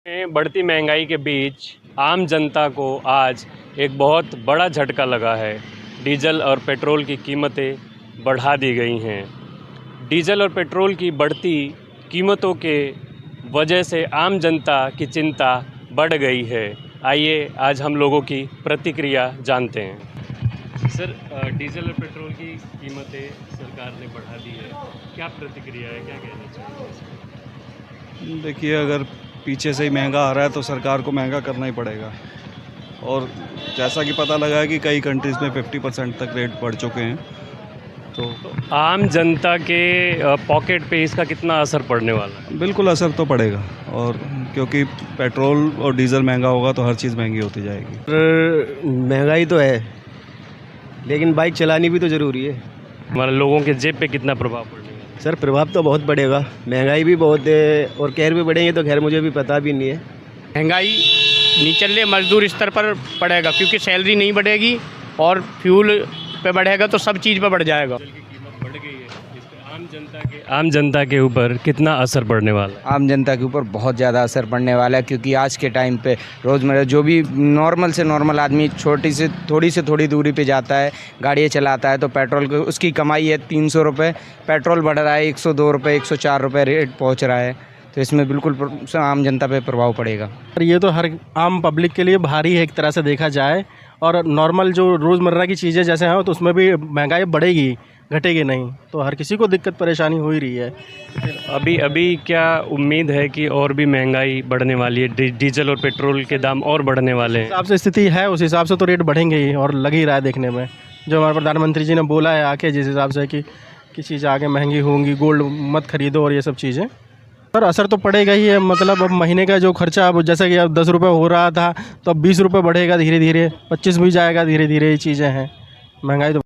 में बढ़ती महंगाई के बीच आम जनता को आज एक बहुत बड़ा झटका लगा है। डीजल और पेट्रोल की कीमतें बढ़ा दी गई हैं। डीजल और पेट्रोल की बढ़ती कीमतों के वजह से आम जनता की चिंता बढ़ गई है। आइए आज हम लोगों की प्रतिक्रिया जानते हैं। सर, डीजल और पेट्रोल की कीमतें सरकार ने बढ़ा दी है, क्या प्रतिक्रिया है, क्या कहना चाहिए? देखिए, अगर पीछे से ही महंगा आ रहा है तो सरकार को महंगा करना ही पड़ेगा। और जैसा कि पता लगा है कि कई कंट्रीज़ में 50% तक रेट बढ़ चुके हैं। तो आम जनता के पॉकेट पे इसका कितना असर पड़ने वाला है? बिल्कुल असर तो पड़ेगा, और क्योंकि पेट्रोल और डीज़ल महंगा होगा तो हर चीज़ महंगी होती जाएगी। महंगाई तो है, लेकिन बाइक चलानी भी तो ज़रूरी है। हमारे लोगों के जेब पे कितना प्रभाव पड़ेगा? सर, प्रभाव तो बहुत पड़ेगा। महंगाई भी बहुत है और खैर भी बढ़ेंगे तो खैर मुझे भी पता भी नहीं है। महंगाई निचले मजदूर स्तर पर पड़ेगा, क्योंकि सैलरी नहीं बढ़ेगी और फ्यूल पे बढ़ेगा तो सब चीज़ पे बढ़ जाएगा। डीजल की कीमत बढ़ गई है, इस पे आम जनता के ऊपर कितना असर पड़ने वाला है? आम जनता के ऊपर बहुत ज़्यादा असर पड़ने वाला है, क्योंकि आज के टाइम पे रोज़मर्रा जो भी नॉर्मल से नॉर्मल आदमी छोटी से थोड़ी दूरी पे जाता है, गाड़ियाँ चलाता है, तो पेट्रोल की उसकी कमाई है 300 रुपये। पेट्रोल बढ़ रहा है 102 रुपये, 104 रुपये रेट पहुँच रहा है। तो इसमें बिल्कुल आम जनता पे प्रभाव पड़ेगा। ये तो हर आम पब्लिक के लिए भारी है एक तरह से देखा जाए। और नॉर्मल जो रोज़मर्रा की चीज़ें जैसे हैं तो उसमें भी महंगाई बढ़ेगी, घटेगी नहीं। तो हर किसी को दिक्कत परेशानी हो ही रही है। अभी क्या उम्मीद है कि और भी महंगाई बढ़ने वाली है? डीजल और पेट्रोल के दाम और बढ़ने वाले हैं? हिसाब से स्थिति है, उस हिसाब से तो रेट बढ़ेंगे ही, और लग ही रहा है देखने में। जो हमारे प्रधानमंत्री जी ने बोला है आके, जिस हिसाब से कि चीज़ें आगे महंगी होंगी, गोल्ड मत खरीदो और ये सब चीज़ें। सर, असर तो पड़ेगा ही है। मतलब अब महीने का जो खर्चा, अब जैसे कि अब 10 रुपये हो रहा था तो अब 20 रुपये बढ़ेगा धीरे धीरे, 25 भी जाएगा धीरे धीरे। ये चीज़ें हैं, महंगाई तो